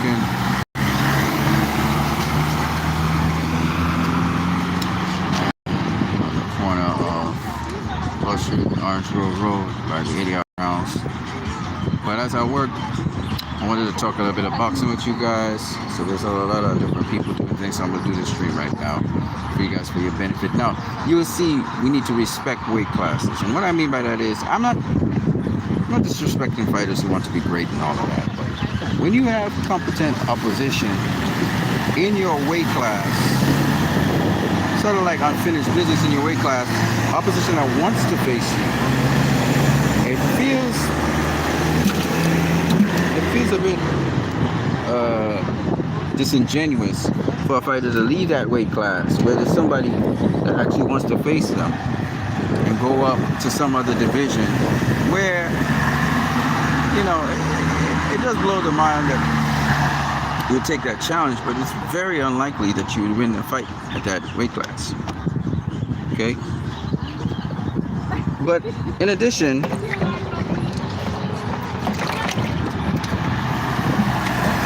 American. On the corner of Wall Street, Orange Grove Road, by the 80 pounds. But as I work, I wanted to talk a little bit of boxing with you guys. So there's a lot of different people doing things. So I'm gonna do this stream right now for you guys, for your benefit. Now you will see we need to respect weight classes, and what I mean by that is I'm not disrespecting fighters who want to be great and all of that. But when you have competent opposition in your weight class, sort of like unfinished business in your weight class, opposition that wants to face you, it feels a bit disingenuous for a fighter to leave that weight class where there's somebody that actually wants to face them and go up to some other division where, you know, it does blow the mind that you would take that challenge, but it's very unlikely that you would win the fight at that weight class. Okay? But in addition,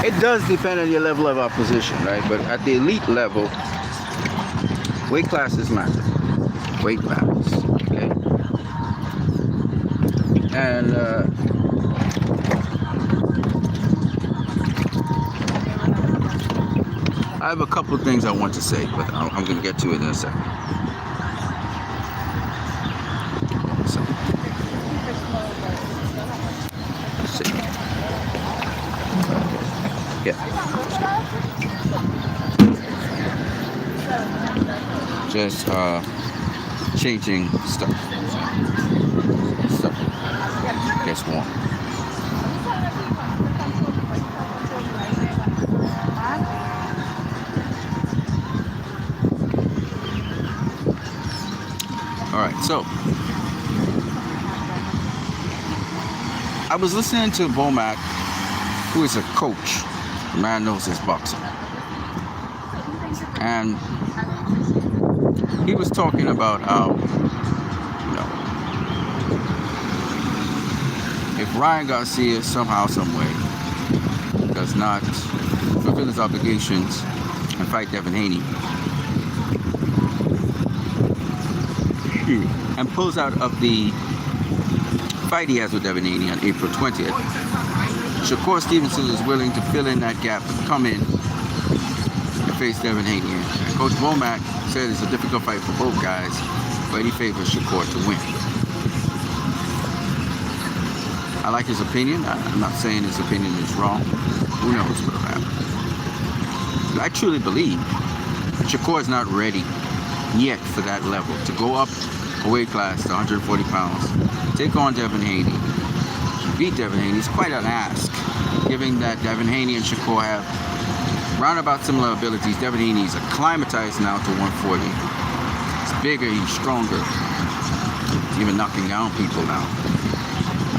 it does depend on your level of opposition, right? But at the elite level, weight classes matter. Weight matters, okay? And I have a couple of things I want to say, but I'm going to get to it in a second. Let's see. Yeah. Just changing stuff. Gets warm. All right, so I was listening to Bomac, who is a coach. The man knows his boxing. And he was talking about how, you know, if Ryan Garcia somehow, some way, does not fulfill his obligations and fight Devin Haney, and pulls out of the fight he has with Devin Haney on April 20th, Shakur Stevenson is willing to fill in that gap and come in and face Devin Haney. And Coach Bomac said it's a difficult fight for both guys, but he favors Shakur to win. I like his opinion. I'm not saying his opinion is wrong. Who knows what will happen. But I truly believe Shakur is not ready yet for that level to go up a weight class to 140 pounds, take on Devin Haney, beat Devin Haney. It's quite an ask, given that Devin Haney and Shakur have roundabout similar abilities. Devin Haney is acclimatized now to 140. He's bigger, he's stronger. He's even knocking down people now.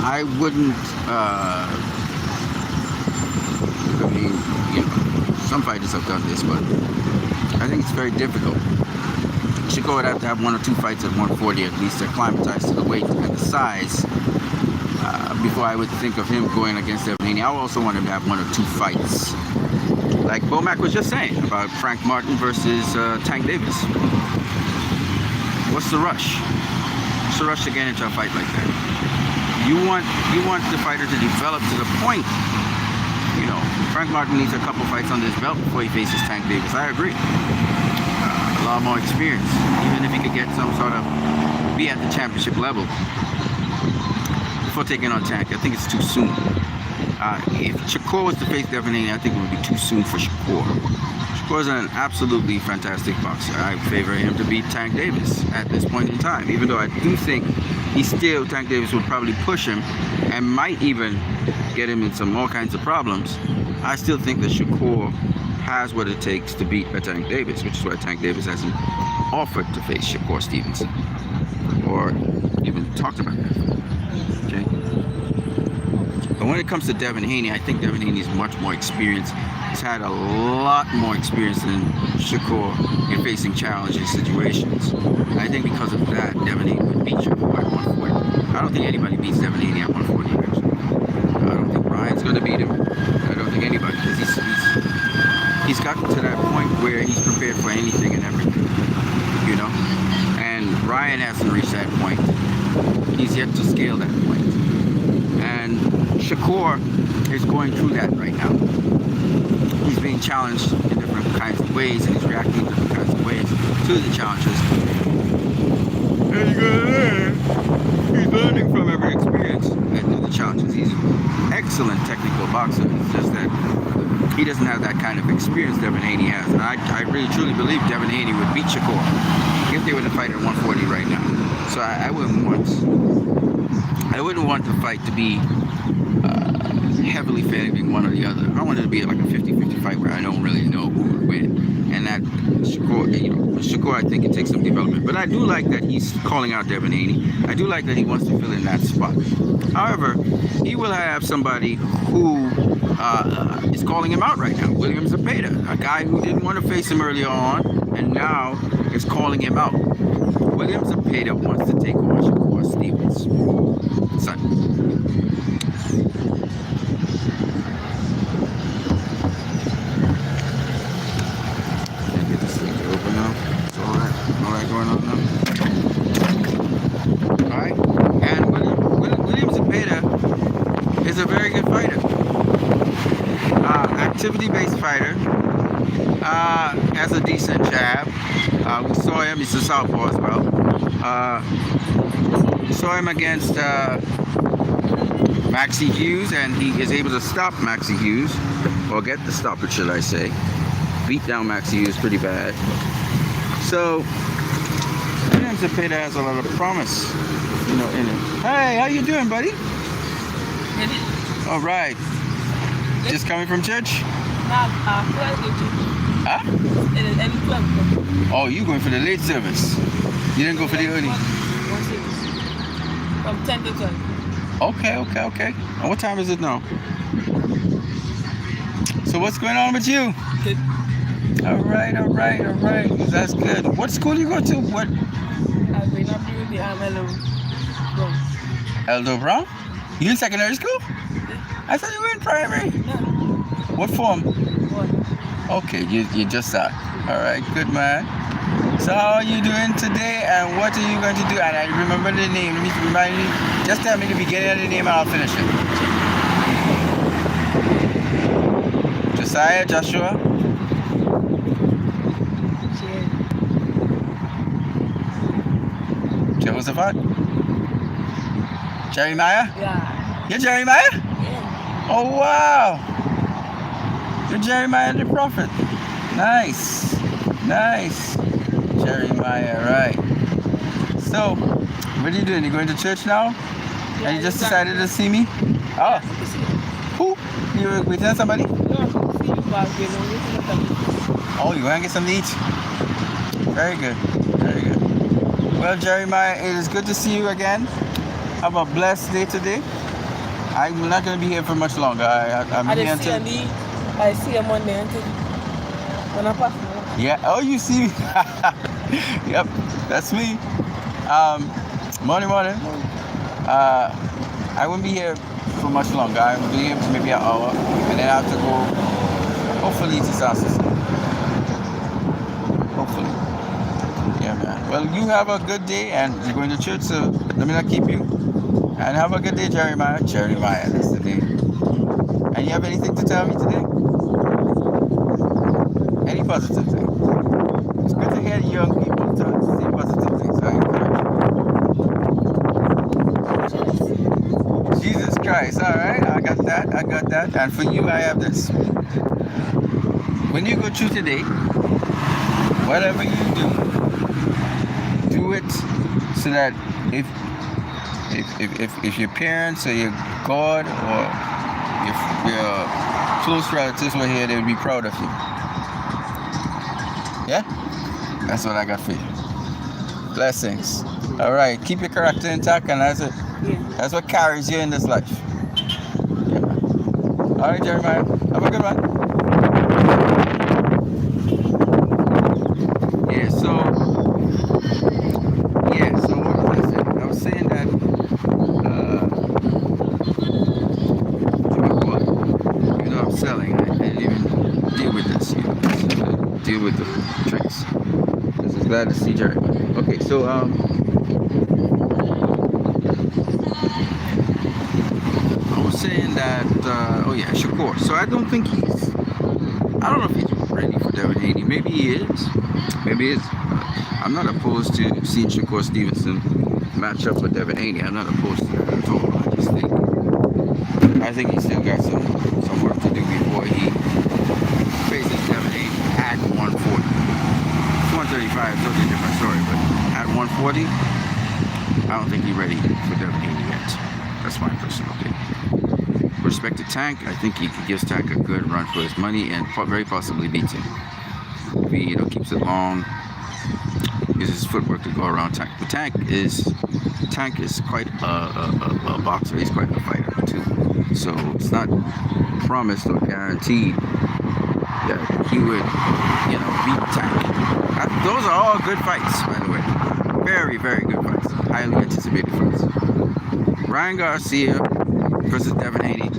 I wouldn't, I mean, you know, some fighters have done this, but I think it's very difficult. Shakur would have to have one or two fights at 140 at least to acclimatize to the weight and the size before I would think of him going against Devin Haney. I also want him to have one or two fights, like Bomac was just saying about Frank Martin versus Tank Davis. What's the rush? What's the rush to get into a fight like that? You want the fighter to develop to the point. You know, Frank Martin needs a couple fights under his belt before he faces Tank Davis. I agree. A lot more experience, even if he could get some sort of be at the championship level before taking on Tank. I think it's too soon. If Shakur was to face Devin Haney, I think it would be too soon for Shakur. Shakur is an absolutely fantastic boxer. I favor him to beat Tank Davis at this point in time, even though I do think Tank Davis would probably push him and might even get him in all kinds of problems. I still think that Shakur has what it takes to beat a Tank Davis, which is why Tank Davis hasn't offered to face Shakur Stevenson or even talked about that. Okay. But when it comes to Devin Haney, I think Devin Haney is much more experienced. He's had a lot more experience than Shakur in facing challenging situations. And I think because of that, Devin Haney would beat Shakur at 140. I don't think anybody beats Devin Haney at 140, actually. I don't think Ryan's going to beat him. I don't think anybody, because he's yet to scale that point. And Shakur is going through that right now. He's being challenged in different kinds of ways, and he's reacting in different kinds of ways to the challenges. And he's learning from every experience and through the challenges. He's an excellent technical boxer. It's just that he doesn't have that kind of experience Devin Haney has. And I really truly believe Devin Haney would beat Shakur if they were to fight at 140 right now. So I wouldn't want the fight to be heavily favoring one or the other. I want it to be like a 50-50 fight where I don't really know who would win. And that Shakur, I think it takes some development. But I do like that he's calling out Devin Haney. I do like that he wants to fill in that spot. However, he will have somebody who is calling him out right now. William Zepeda, a guy who didn't want to face him earlier on, and now is calling him out. William Zepeda wants to take on Shakur Stevens. Son. Going on now. Alright, and William Zepeda is a very good fighter. Activity-based fighter. Has a decent jab. We saw him, he's a southpaw as well. We saw him against Maxie Hughes, and he is able to stop Maxie Hughes, or get the stoppage, should I say. Beat down Maxie Hughes pretty bad. So William Zepeda has a lot of promise, in it. Hey, how you doing, buddy? Good. All right. Just coming from church? Huh? Oh, you going for the late service? You didn't go for the early? One service. From 10 to 12. Okay. And what time is it now? So what's going on with you? Good. All right. That's good. What school you go to? What? I've been up with the Eldo Brown. Eldo Brown? You in secondary school? Yeah. I thought you were in primary. Yeah. What form? One. Okay, you just start. All right, good man. So how are you doing today, and what are you going to do? And I remember the name. Let me remind you. Just tell me the beginning of the name, and I'll finish it. Josiah, Joshua. Jehoshaphat? Jeremiah? Yeah. You're Jeremiah? Yeah. Oh, wow. You're Jeremiah the prophet. Nice. Jeremiah, right. So, what are you doing? You going to church now? Yeah, And you just decided to see me? Oh. Who? You were with somebody? No, see you back there. Oh, you want to get something to eat? Very good. Well, Jeremiah, it is good to see you again. Have a blessed day today. I'm not going to be here for much longer. I'm here until... I see him on there until when I pass. Yeah. Oh, you see me? Yep. That's me. Morning. I won't be here for much longer. I'll be here for maybe an hour, and then I have to go. Hopefully to South Sicily. Hopefully. Yeah, man. Well, you have a good day, and you're going to church, so let me not keep you. And have a good day, Jeremiah. Jeremiah, that's the name. And you have anything to tell me today? Any positive thing? It's good to hear young people say positive things. I encourage you. Jesus Christ. All right, I got that. And for you, I have this. When you go through today, whatever you do it so that if your parents or your God or your close relatives were here, they would be proud of you. Yeah? That's what I got for you. Blessings. All right, keep your character intact, and that's what carries you in this life. Yeah. All right, Jeremiah. Have a good one. So what was I saying? I was saying that I'm selling. I didn't even deal with this, deal with the tricks. Just glad to see Jerry. Okay, so saying that, oh yeah, Shakur. So I don't think I don't know if he's ready for Devin Haney. Maybe he is. Maybe he is. I'm not opposed to seeing Shakur Stevenson match up with Devin Haney. I'm not opposed to that at all. I think he still got some work to do before he faces Devin Haney at 140. 135 is totally different story, but at 140, I don't think he's ready for Devin Haney yet. That's my personal opinion. With respect to Tank, I think he gives Tank a good run for his money and very possibly beats him. If he keeps it long, uses his footwork to go around Tank. But Tank is quite a boxer. He's quite a fighter too. So it's not promised or guaranteed that he would, beat Tank. Those are all good fights, by the way. Very, very good fights. Highly anticipated fights. Ryan Garcia versus Devin Haney.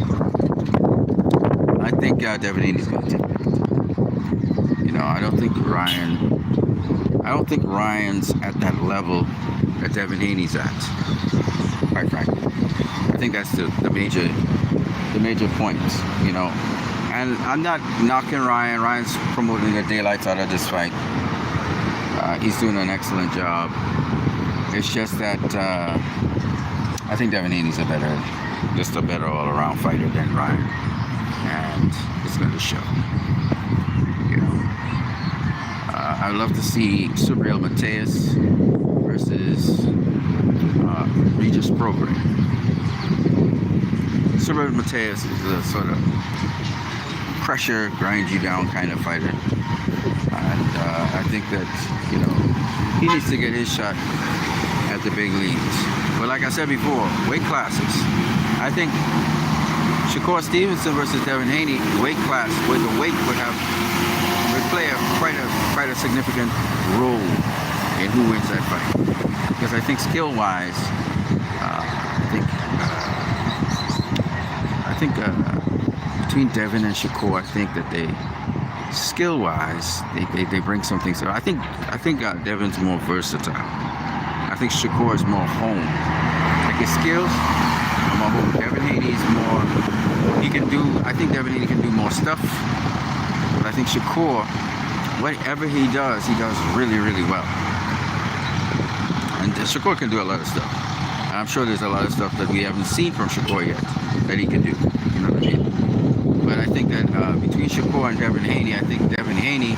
I think Devin Haney's going to take it. I don't think Ryan's at that level that Devin Haney's at. Quite frankly, I think that's the major points. And I'm not knocking Ryan. Ryan's promoting the daylights out of this fight. He's doing an excellent job. It's just that I think Devin Haney's a better all-around fighter than Ryan, and it's going to show. I'd love to see Subriel Mateus versus Regis Prograis. Subriel Mateus is a sort of pressure, grind you down kind of fighter, and I think that he needs to get his shot at the big leagues. But like I said before, weight classes. I think Shakur Stevenson versus Devin Haney, weight class, where the weight would play quite a significant role in who wins that fight. Because I think skill-wise, between Devin and Shakur, I think that skill-wise, they bring something. So I think Devin's more versatile. I think Shakur is more home. Like his skills are more home. Devin Haney's more. I think Devin Haney can do more stuff. But I think Shakur, whatever he does really, really well. And Shakur can do a lot of stuff. And I'm sure there's a lot of stuff that we haven't seen from Shakur yet that he can do. You know what I mean? But I think that between Shakur and Devin Haney, I think Devin Haney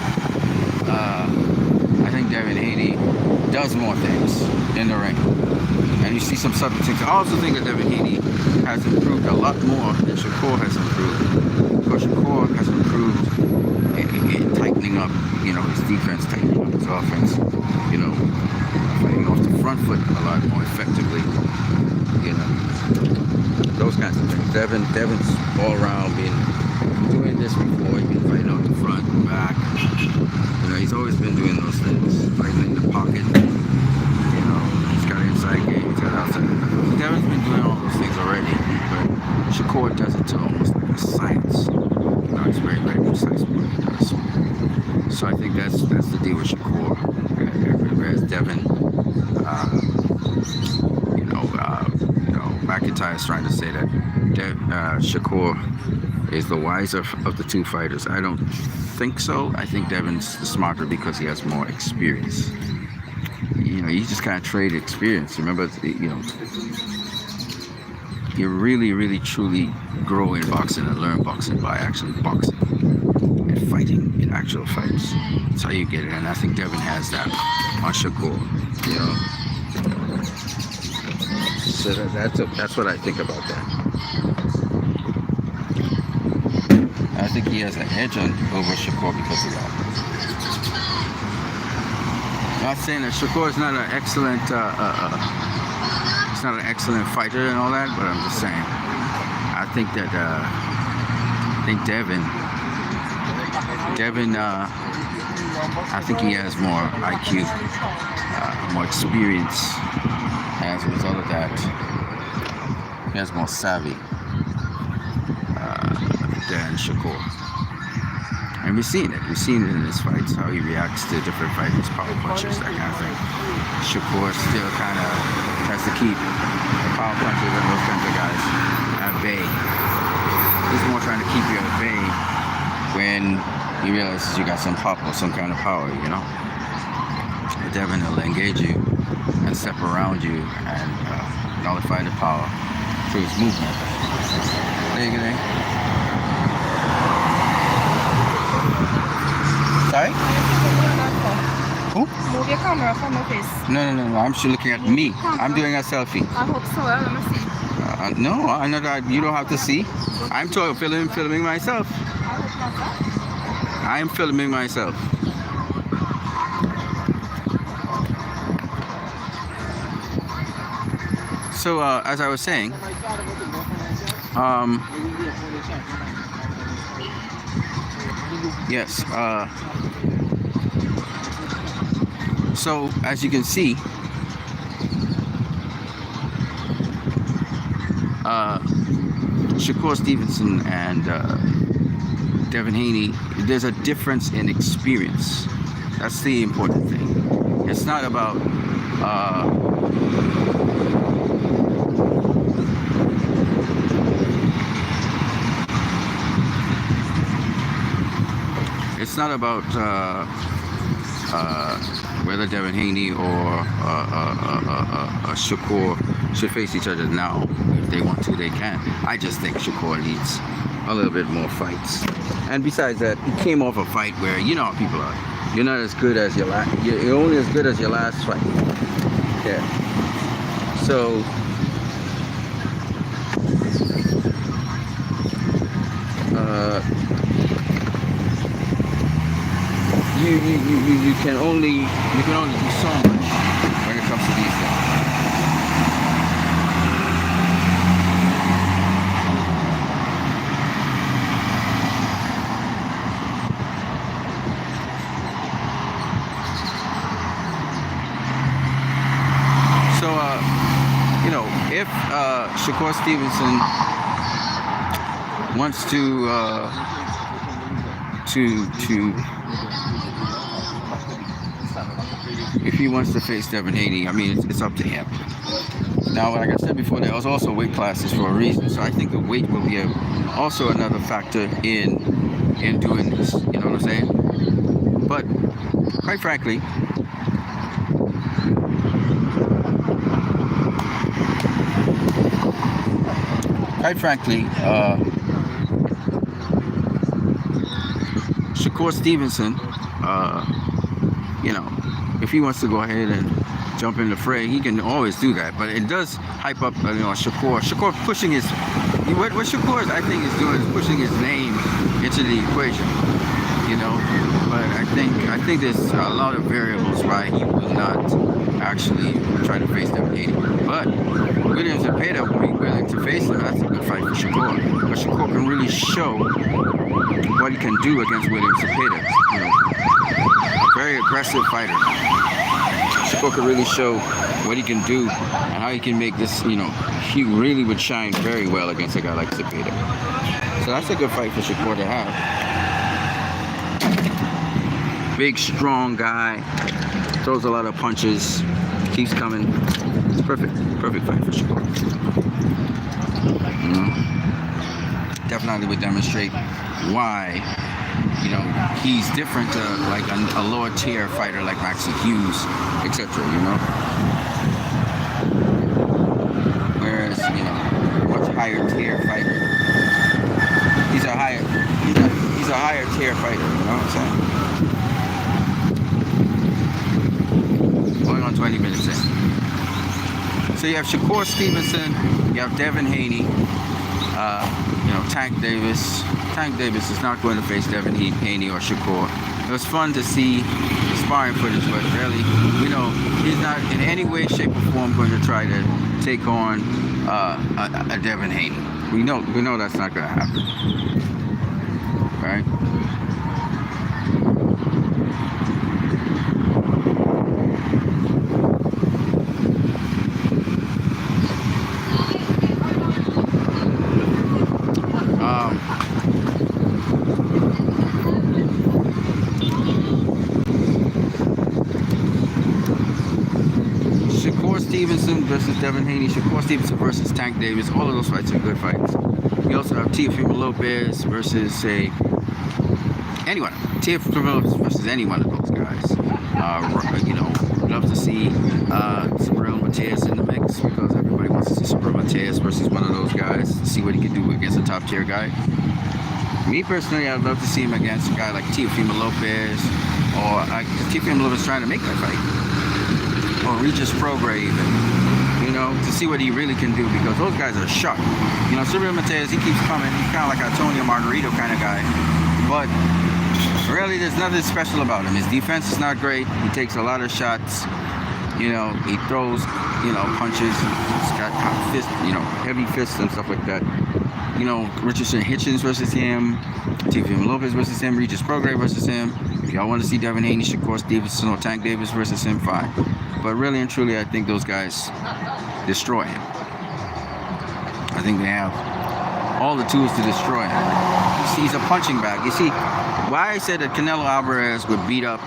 does more things in the ring. And you see some subtle things. I also think that Devin Haney has improved a lot more than Shakur has improved. Because Shakur has improved in tightening up, his defense, tightening up his offense, fighting off the front foot a lot more effectively, those kinds of things. Devin's all around been doing this before. He's been fighting off the front and back. He's always been doing those things, fighting in the pocket. He's got inside game, he's got outside. Devin's been doing all those things already, but Shakur does it to almost like a science. He's very, very precise with what he does. So I think that's the deal with Shakur. Whereas Devin, McIntyre is trying to say that Shakur is the wiser of the two fighters. I don't think so. I think Devin's the smarter because he has more experience. You just kind of trade experience. Remember, you really, really, truly grow in boxing and learn boxing by actually boxing and fighting in actual fights. That's how you get it, and I think Devin has that on Shakur. So that's what I think about that. I think he has an edge over Shakur because of that. I'm not saying that Shakur is not an excellent, he's not an excellent fighter and all that, but I'm just saying, I think that, Devin, I think he has more IQ, more experience, and as a result of that, he has more savvy than Shakur. And we've seen it in his fights, how he reacts to different fighters, power punches, that kind of thing. Shakur still kind of has to keep the power punches and those kinds of guys bay. He's more trying to keep you at bay when he realizes you got some pop or some kind of power, you know. But Devin will engage you and step around you and nullify the power through his movement. There you go. Sorry? Who? Move your camera from my face. No. I'm still looking at me. I'm doing a selfie. I hope so. Let me see. No, I know that you don't have to see. I'm filming myself. I hope not that. I am filming myself. So, as I was saying, yes. So, as you can see, Shakur Stevenson and Devin Haney, there's a difference in experience. That's the important thing. It's not about whether Devin Haney or Shakur should face each other now. If they want to, they can. I just think Shakur needs a little bit more fights. And besides that, he came off a fight where, you know how people are. You're not as good as your last. You're only as good as your last fight. Yeah. So you can only do so much when it comes to these things. So you know, if Shakur Stevenson wants to if he wants to face Devin Haney, I mean, it's up to him. Now, like I said before, there was also weight classes for a reason, so I think the weight will be also another factor in doing this. You know what I'm saying? But quite frankly, Shakur Stevenson, you know, if he wants to go ahead and jump in the fray, he can always do that. But it does hype up, you know, Shakur. Shakur pushing his, what Shakur I think is doing is pushing his name into the equation, you know. But I think there's a lot of variables why he will not actually try to face Devin Haney. But Williams and Peda will be willing to face him. That's a good fight for Shakur. But Shakur can really show what he can do against Williams and Peda. You know, very aggressive fighter. Shakur can really show what he can do and how he can make this, you know, he really would shine very well against a guy like Zepeda. So that's a good fight for Shakur to have. Big, strong guy, throws a lot of punches, keeps coming. It's perfect fight for Shakur. Definitely would demonstrate why, you know, he's different to like a lower tier fighter like Maxie Hughes, etc. You know, whereas, you know, much higher tier fighter. He's a higher tier fighter. You know what I'm saying? Going on 20 minutes in. So you have Shakur Stevenson, you have Devin Haney, you know, Tank Davis. Tank Davis is not going to face Devin Haney or Shakur. It was fun to see the sparring footage, but really, you know, he's not in any way, shape, or form going to try to take on a Devin Haney. We know that's not going to happen. Right? Stevenson versus Devin Haney, Shakur Stevenson versus Tank Davis. All of those fights are good fights. You also have Teofimo Lopez versus, say, anyone. Teofimo Lopez versus any one of those guys. You know, love to see Sabril Mateus in the mix because everybody wants to see Sabril Mateus versus one of those guys to see what he can do against a top tier guy. Me personally, I'd love to see him against a guy like Teofimo Lopez, or Teofimo Lopez trying to make that fight, or Regis Prograis even, you know, to see what he really can do because those guys are sharp. You know, Sabril Mateus, he keeps coming. He's kind of like a Antonio Margarito kind of guy, but really, there's nothing special about him. His defense is not great. He takes a lot of shots. You know, he throws, you know, punches. He's got fist, you know, heavy fists and stuff like that. You know, Richardson Hitchens versus him, Teofimo Lopez versus him, Regis Prograis versus him. If y'all want to see Devin Haney, Shakur Stevenson, or Tank Davis versus him, fine. But really and truly, I think those guys destroy him. I think they have all the tools to destroy him. He's a punching bag. You see, why I said that Canelo Alvarez would beat up,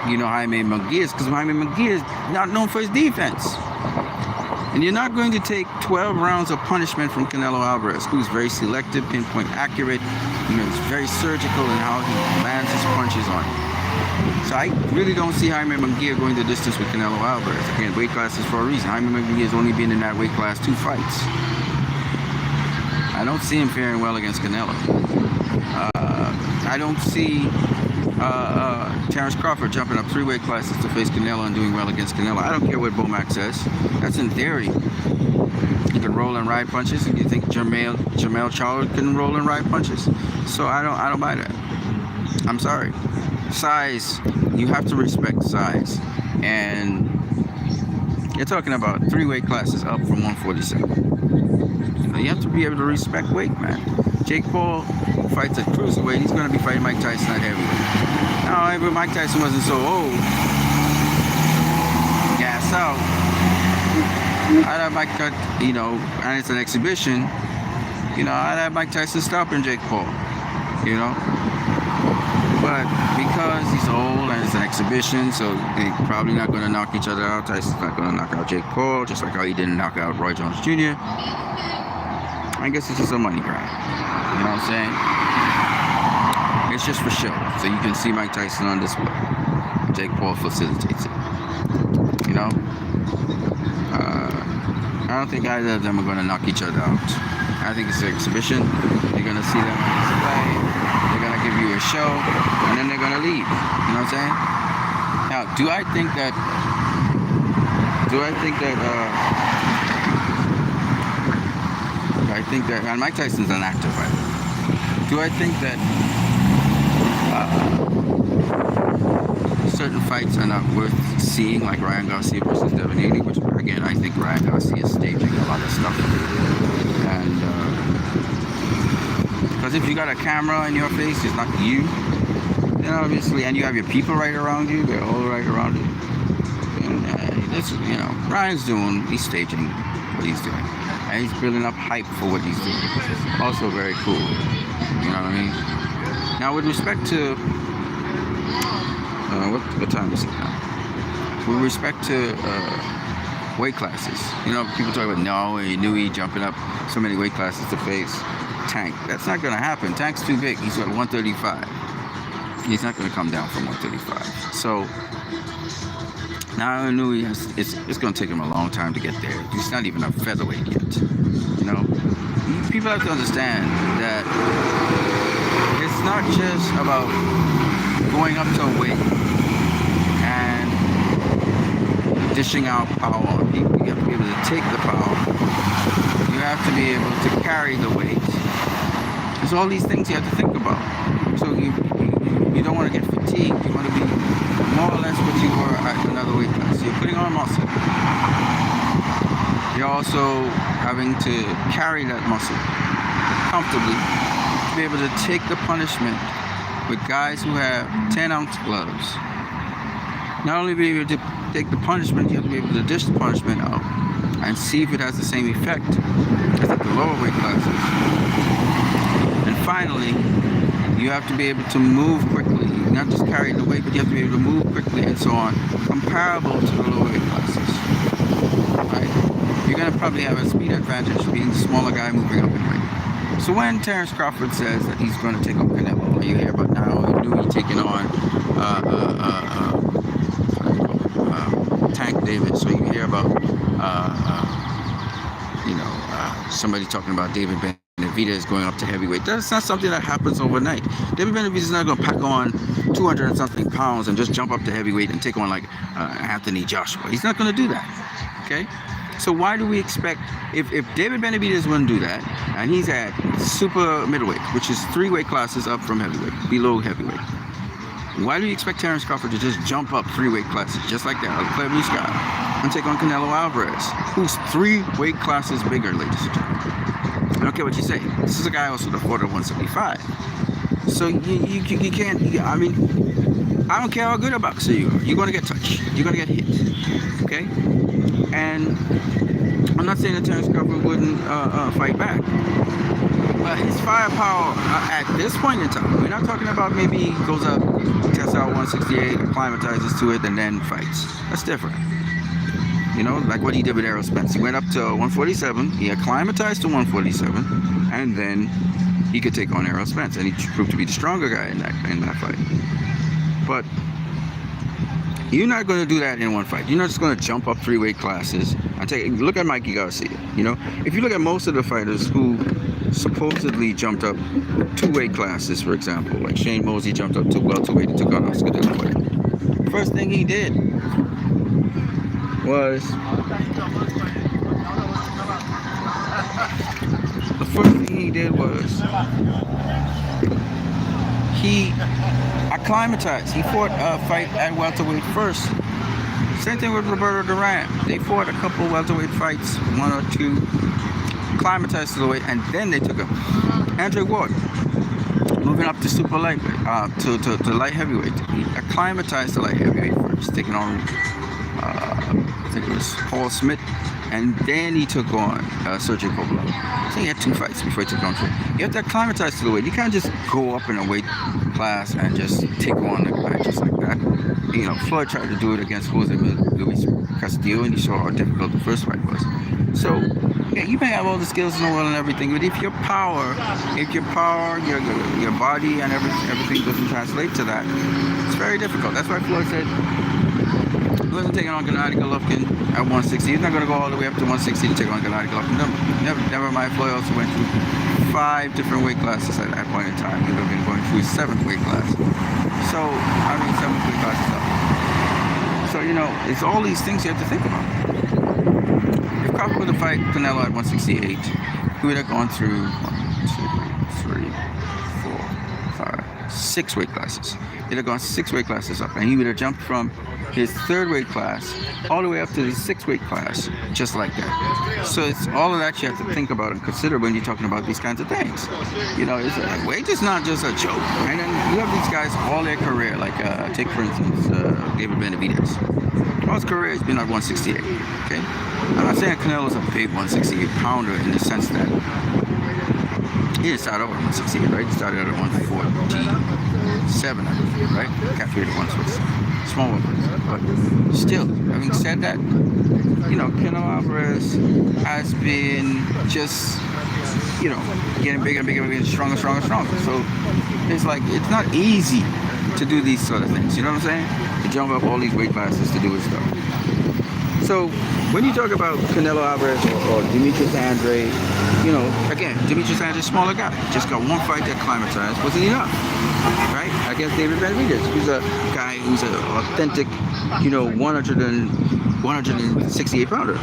you know, Jaime Munguia is because Jaime Munguia is not known for his defense. And you're not going to take 12 rounds of punishment from Canelo Alvarez, who's very selective, pinpoint accurate. You know, he's very surgical in how he lands his punches on you. So I really don't see Jaime Munguia going the distance with Canelo Alvarez. Again, weight classes for a reason. Jaime Munguia has only been in that weight class 2 fights. I don't see him faring well against Canelo. I don't see Terrence Crawford jumping up 3 weight classes to face Canelo and doing well against Canelo. I don't care what Bomac says. That's in theory. He can roll and ride punches, and you think Jermell Charlo can roll and ride punches? So I don't buy that. I'm sorry. Size, you have to respect size, and you're talking about 3 weight classes up from 147. You have to be able to respect weight, man. Jake Paul fights at cruiserweight. He's going to be fighting Mike Tyson at heavyweight. Now, if Mike Tyson wasn't so old, gas out, I'd have Mike, you know, and it's an exhibition, you know, I'd have Mike Tyson stopping Jake Paul, you know. But because he's old and it's an exhibition, so they're probably not going to knock each other out. Tyson's not going to knock out Jake Paul, just like how he didn't knock out Roy Jones Jr. I guess it's just a money grab. You know what I'm saying? It's just for show. So you can see Mike Tyson on display. Jake Paul facilitates it. You know? I don't think either of them are going to knock each other out. I think it's an exhibition. You're going to see them on display. They're going to give you a show. And then they're going to leave. You know what I'm saying? Now, do I think that and Mike Tyson's an actor, right? Do I think that certain fights are not worth seeing, like Ryan Garcia versus Devin Haney, which again I think Ryan Garcia is staging a lot of stuff, and because if you got a camera in your face, it's not you, then obviously, and you have your people right around you, they're all right around you, and this, you know, he's staging what he's doing. And he's building up hype for what he's doing. Also very cool. You know what I mean? Now with respect to what time is it now? With respect to weight classes, you know, people talk about Nui jumping up so many weight classes to face Tank. That's not gonna happen. Tank's too big. He's at 135. He's not gonna come down from 135. So now Nui it's going to take him a long time to get there. He's not even a featherweight yet. You know, people have to understand that it's not just about going up to a weight and dishing out power on people. You have to be able to take the power. You have to be able to carry the weight. There's all these things you have to think about. So you don't want to get fatigued. You want to be more or less what you were at another weight class. So you're putting on muscle. You're also having to carry that muscle comfortably to be able to take the punishment with guys who have 10-ounce gloves. Not only be able to take the punishment, you have to be able to dish the punishment out and see if it has the same effect as at the lower weight classes. And finally, you have to be able to move quickly, not just carry the weight, but you have to be able to move quickly and so on, comparable to the lower weight classes. right? You're going to probably have a speed advantage being the smaller guy moving up in weight. So when Terrence Crawford says that he's going to take on Canelo, or you hear about now Louis taking on Tank Davis, so you hear about somebody talking about David Benavidez going up to heavyweight. That's not something that happens overnight. David Benavidez is not going to pack on 200 and something pounds and just jump up to heavyweight and take on like Anthony Joshua. He's not going to do that. Okay? So why do we expect, if David Benavidez wouldn't do that, and he's at super middleweight, which is 3 weight classes up from heavyweight, below heavyweight, why do you expect Terrence Crawford to just jump up 3 weight classes, just like that, like Clear Blue Sky, and take on Canelo Alvarez, who's 3 weight classes bigger, ladies and gentlemen? I don't care what you say. This is a guy also that fought at 175. So you can't, I mean, I don't care how good a boxer you are. You're going to get touched. You're going to get hit. Okay? And I'm not saying that Terrence Crawford wouldn't fight back. But his firepower at this point in time, we're not talking about maybe he goes up, tests out 168, acclimatizes to it, and then fights. That's different. You know, like what he did with Errol Spence. He went up to 147, he acclimatized to 147, and then he could take on Errol Spence, and he proved to be the stronger guy in that fight. But you're not going to do that in one fight. You're not just going to jump up 3 weight classes and look at Mikey Garcia. You know, if you look at most of the fighters who supposedly jumped up 2 weight classes, for example, like Shane Mosley jumped up to welterweight and took on Oscar De La Hoya. First thing he did was he acclimatized. He fought a fight at welterweight first. Same thing with Roberto Duran. They fought a couple welterweight fights, 1 or 2, acclimatized to the weight, and then they took him. Andre Ward, moving up to super lightweight, to light heavyweight. He acclimatized to light heavyweight first, taking on I think it was Paul Smith, and then he took on Sergey Kovalev. So he had 2 fights before he took on Floyd. You have to acclimatize to the weight. You can't just go up in a weight class and just take on a guy just like that. You know, Floyd tried to do it against Jose Luis Castillo, and you saw how difficult the first fight was. So, yeah, you may have all the skills in the world and everything, but if your power, your body and everything doesn't translate to that, it's very difficult. That's why Floyd said he wasn't taking on Gennady Golovkin at 160. He's not going to go all the way up to 160 to take on Gennady Golovkin. Never mind, Floyd also went through 5 different weight classes at that point in time. He would have been going through his 7th weight class. So, 7th weight classes up. So, you know, it's all these things you have to think about. If Crawford were to fight Canelo at 168, he would have gone through 6 weight classes. He'd have gone 6 weight classes up, and he would have jumped from his 3rd weight class all the way up to the 6th weight class, just like that. So it's all of that you have to think about and consider when you're talking about these kinds of things. You know, weight is not just a joke. And then you have these guys all their career, like take for instance David Benavidez. All his career has been at 168. Okay, I'm not saying Canelo's a big 168 pounder in the sense that he didn't start out at 168, right? He started out at 147, I believe, right? Calculated once was small one. But still, having said that, you know, Canelo Alvarez has been just, you know, getting bigger and bigger and bigger, stronger. So it's like, it's not easy to do these sort of things, you know what I'm saying? To jump up all these weight classes to do his stuff. So when you talk about Canelo Alvarez or Demetrius Andrade, you know, again, Demetrius Andrade, smaller guy, just got 1 fight that acclimatized, wasn't enough, right? Against David Benavidez, who's a guy who's an authentic, you know, 168 pounder.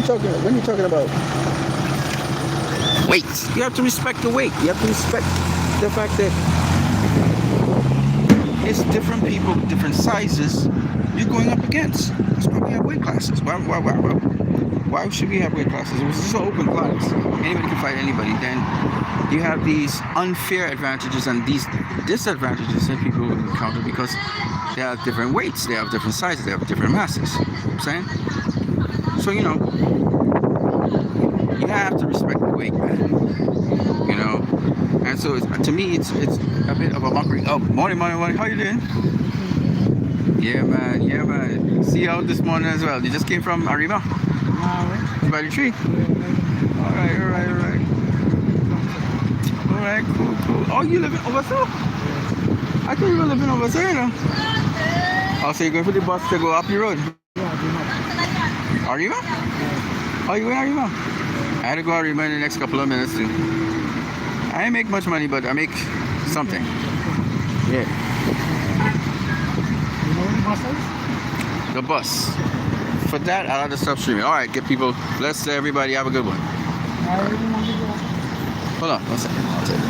So when you're talking about weights, you have to respect the weight. You have to respect the fact that it's different people, different sizes you're going up against. That's why we have weight classes. Why should we have weight classes? It was just an open class. Anybody can fight anybody. Then you have these unfair advantages and these disadvantages that people encounter because they have different weights, they have different sizes, they have different masses. You know what I'm saying? So, you know, you have to respect the weight, man. You know? And so So to me, it's a bit of a mockery. Oh, morning. How you doing? Yeah, man. See you out this morning as well. You just came from Arriba? By the tree? All right. All right, cool. Oh, you living over there? I thought you were living over there, you know. Oh, so you're going for the bus to go up the road? Arriba? Oh, you going Arriba? I had to go Arriba in the next couple of minutes too. I didn't make much money, but I make something. Yeah. You know what the bus is? The bus. For that, I'll have to stop streaming. All right, good people. Bless everybody. Have a good one. I really want to go. Hold on 1 second. I'll take it.